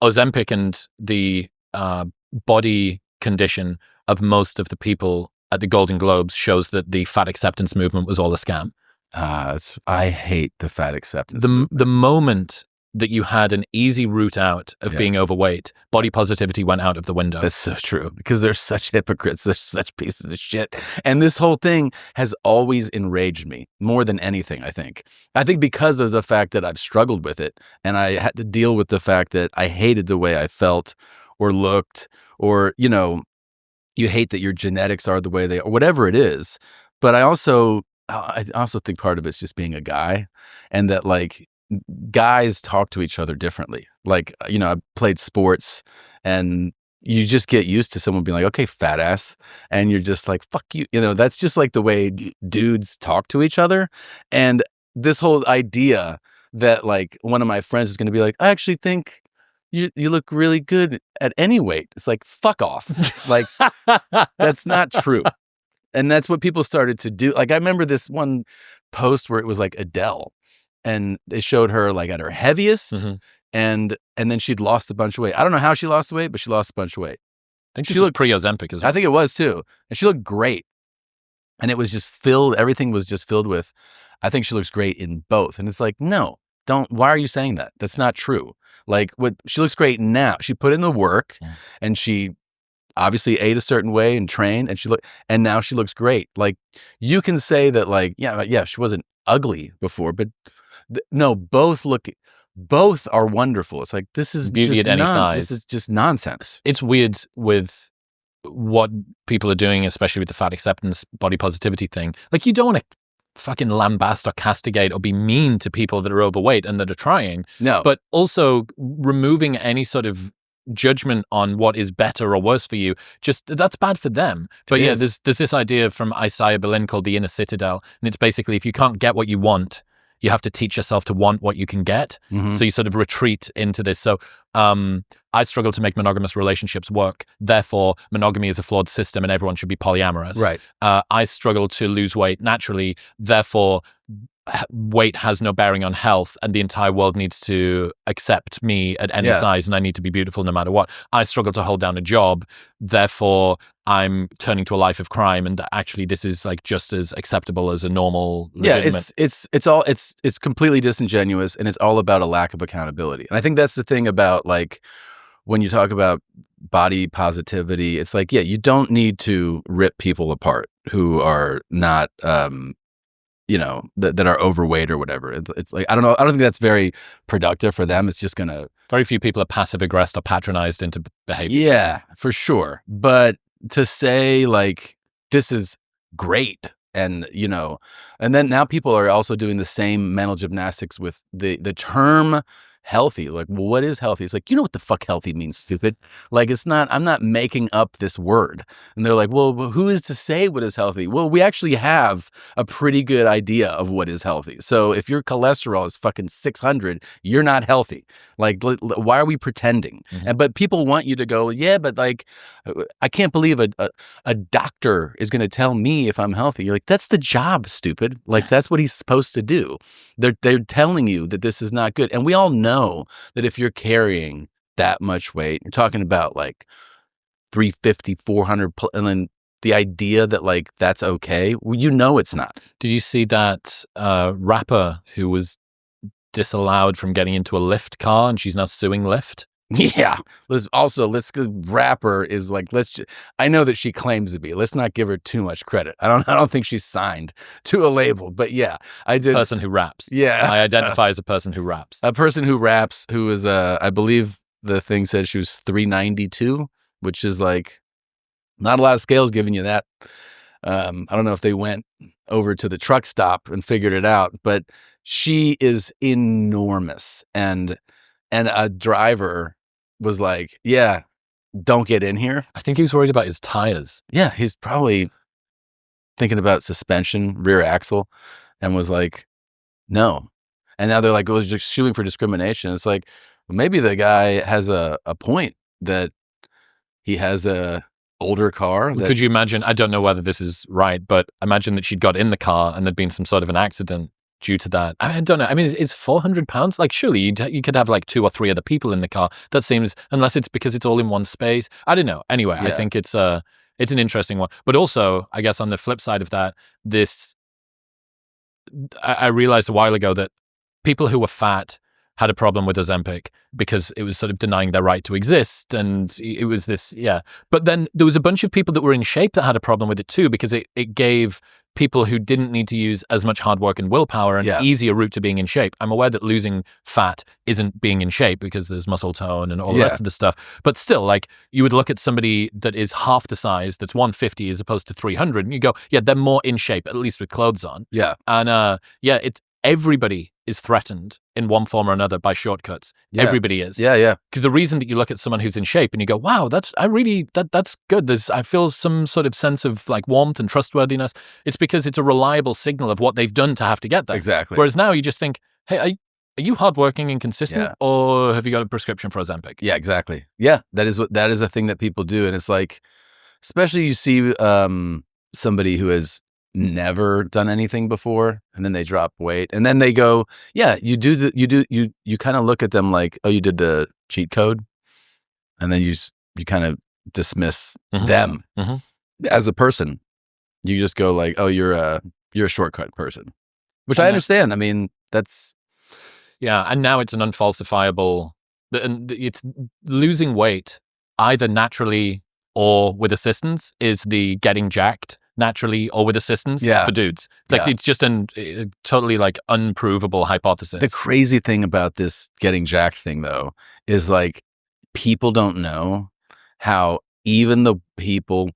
Ozempic and the body condition of most of the people at the Golden Globes shows that the fat acceptance movement was all a scam. I hate the fat acceptance. The moment that you had an easy route out of being overweight, body positivity went out of the window. That's so true, because they're such hypocrites. They're such pieces of shit. And this whole thing has always enraged me more than anything, I think. I think because of the fact that I've struggled with it, and I had to deal with the fact that I hated the way I felt or looked, or, you know, you hate that your genetics are the way they are, whatever it is. But I also think part of it's just being a guy, and that, like, guys talk to each other differently. Like, you know, I played sports, and you just get used to someone being like, okay, fat ass. And you're just like, fuck you. You know, that's just like the way dudes talk to each other. And this whole idea that, like, one of my friends is going to be like, I actually think you look really good at any weight. It's like, fuck off. Like, that's not true. And that's what people started to do. Like, I remember this one post where it was like Adele, and they showed her like at her heaviest, and then she'd lost a bunch of weight. I don't know how she lost the weight, but she lost a bunch of weight. I think she looked pre-Ozempic as well. I think it was too. And she looked great. And it was just filled, everything was just filled with, I think she looks great in both. And it's like, no, why are you saying that? That's not true. Like, she looks great now. She put in the work, and she obviously ate a certain way and trained, and now she looks great. Like, you can say that, like, yeah, she wasn't ugly before, but no, both are wonderful. It's like, this is beauty just at any size. This is just nonsense. It's weird with what people are doing, especially with the fat acceptance, body positivity thing. Like, you don't want to fucking lambast or castigate or be mean to people that are overweight and that are trying. No. But also removing any sort of judgment on what is better or worse for you, just that's bad for them. But there's this idea from Isaiah Berlin called the inner citadel, and it's basically, if you can't get what you want, you have to teach yourself to want what you can get. So you sort of retreat into this. So I struggle to make monogamous relationships work. Therefore, monogamy is a flawed system and everyone should be polyamorous. Right. I struggle to lose weight naturally. Therefore, weight has no bearing on health, and the entire world needs to accept me at any size, and I need to be beautiful no matter what. I struggle to hold down a job. Therefore, I'm turning to a life of crime, and actually this is like just as acceptable as a normal legitimate. It's completely disingenuous, and it's all about a lack of accountability. And I think that's the thing about, like, when you talk about body positivity, it's like, you don't need to rip people apart who are not you know, that are overweight or whatever. It's like, I don't know. I don't think that's very productive for them. It's just going to... Very few people are passive aggressed or patronized into behavior. Yeah, for sure. But to say, like, this is great, and, you know, and then now people are also doing the same mental gymnastics with the term healthy. Like, well, what is healthy? It's like, you know what the fuck healthy means, stupid. Like, it's not, I'm not making up this word. And they're like, well, who is to say what is healthy? Well, we actually have a pretty good idea of what is healthy. So if your cholesterol is fucking 600, you're not healthy. Like, why are we pretending? But people want you to go, yeah, but like, I can't believe a doctor is going to tell me if I'm healthy. You're like, that's the job, stupid. Like, that's what he's supposed to do. They're telling you that this is not good. And we all know that if you're carrying that much weight, you're talking about like 350, 400, and then the idea that, like, that's okay, well, you know it's not. Did you see that rapper who was disallowed from getting into a Lyft car, and she's now suing Lyft? Yeah. Rapper is like, I know that she claims to be. Let's not give her too much credit. I don't think she's signed to a label, but yeah, I did. Person who raps. Yeah. I identify as a person who raps. A person who raps, who is, I believe the thing said she was 392, which is like, not a lot of scales giving you that. I don't know if they went over to the truck stop and figured it out, but she is enormous. And a driver was like, yeah, don't get in here. I think he was worried about his tires. Yeah, he's probably thinking about suspension, rear axle, and was like, no. And now they're like, well, just suing for discrimination. It's like, well, maybe the guy has a point that he has a older car. Could you imagine, I don't know whether this is right, but imagine that she'd got in the car and there'd been some sort of an accident due to that. I don't know. I mean, it's £400. Like, surely you could have like 2 or 3 other people in the car. That seems, unless it's because it's all in one space. I don't know. Anyway, I think it's an interesting one. But also, I guess on the flip side of that, I realized a while ago that people who were fat had a problem with Ozempic because it was sort of denying their right to exist. And it was this, But then there was a bunch of people that were in shape that had a problem with it too, because it gave people who didn't need to use as much hard work and willpower an easier route to being in shape. I'm aware that losing fat isn't being in shape because there's muscle tone and all the rest of the stuff. But still, like, you would look at somebody that is half the size, that's 150 as opposed to 300, and you go, they're more in shape, at least with clothes on. Yeah. And everybody is threatened in one form or another by shortcuts. Yeah. Everybody is. Yeah. Because the reason that you look at someone who's in shape and you go, wow, that's good. I feel some sort of sense of like warmth and trustworthiness. It's because it's a reliable signal of what they've done to have to get there. Exactly. Whereas now you just think, hey, are you hardworking and consistent, or have you got a prescription for Ozempic? Yeah, exactly. Yeah, that is a thing that people do, and it's like, especially you see somebody who has never done anything before, and then they drop weight, and then they go, you kind of look at them like, oh, you did the cheat code, and then you kind of dismiss them as a person. You just go like, oh, you're a shortcut person, which I understand. I mean, that's and now it's an unfalsifiable. It's losing weight either naturally or with assistance is the getting jacked naturally or with assistance for dudes. It's like it's just a totally like unprovable hypothesis. The crazy thing about this getting jacked thing though is like people don't know how even the people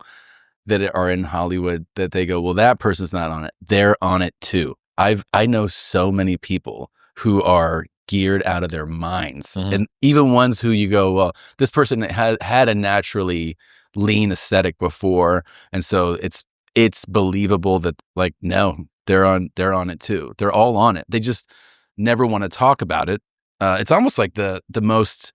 that are in Hollywood that they go, well, that person's not on it. They're on it too. I know so many people who are geared out of their minds, and even ones who you go, well, this person had a naturally lean aesthetic before, and so it's believable that like, no, they're on it too. They're all on it. They just never want to talk about it. It's almost like the most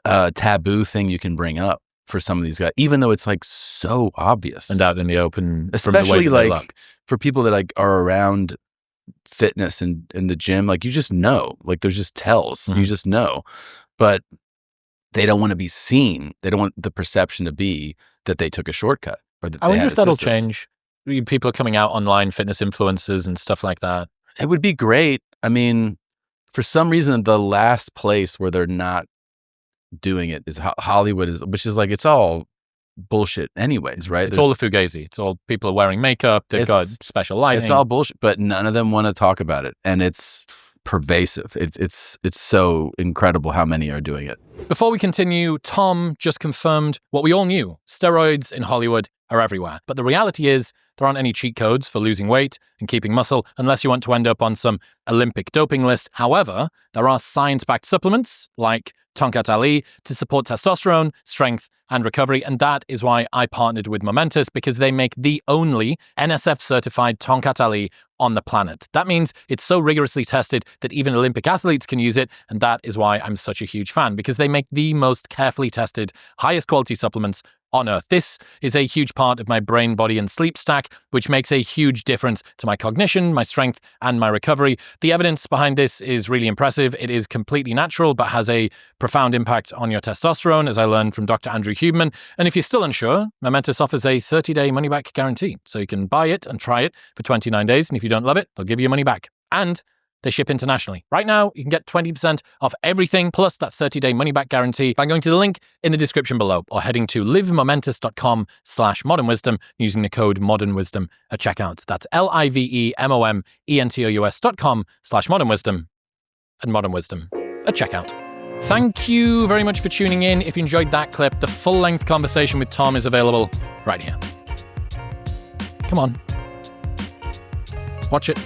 taboo thing you can bring up for some of these guys, even though it's like so obvious and out in the open, especially from the way that like for people that like are around fitness and in the gym, like you just know, like there's just tells, you just know, but they don't want to be seen. They don't want the perception to be that they took a shortcut. Or that I wonder if that'll change. People are coming out online, fitness influencers and stuff like that. It would be great. I mean, for some reason, the last place where they're not doing it is Hollywood, which is like, it's all bullshit anyways, right? It's all the fugazi. It's all people are wearing makeup. They've got special lighting. It's all bullshit, but none of them want to talk about it. And it's pervasive. It's so incredible how many are doing it. Before we continue, Tom just confirmed what we all knew. Steroids in Hollywood are everywhere. But the reality is there aren't any cheat codes for losing weight and keeping muscle unless you want to end up on some Olympic doping list. However, there are science-backed supplements like Tonkat Ali to support testosterone, strength, and recovery. And that is why I partnered with Momentous, because they make the only NSF-certified Tonkat Ali on the planet. That means it's so rigorously tested that even Olympic athletes can use it. And that is why I'm such a huge fan, because they make the most carefully tested, highest quality supplements on Earth. This is a huge part of my brain, body, and sleep stack, which makes a huge difference to my cognition, my strength, and my recovery. The evidence behind this is really impressive. It is completely natural, but has a profound impact on your testosterone, as I learned from Dr. Andrew Huberman. And if you're still unsure, Momentous offers a 30-day money-back guarantee. So you can buy it and try it for 29 days, and if you don't love it, they'll give you your money back. And they ship internationally. Right now, you can get 20% off everything, plus that 30-day money-back guarantee by going to the link in the description below or heading to livemomentous.com/modernwisdom using the code modernwisdom at checkout. That's livemomentous.com/modernwisdom and modernwisdom at checkout. Thank you very much for tuning in. If you enjoyed that clip, the full-length conversation with Tom is available right here. Come on. Watch it.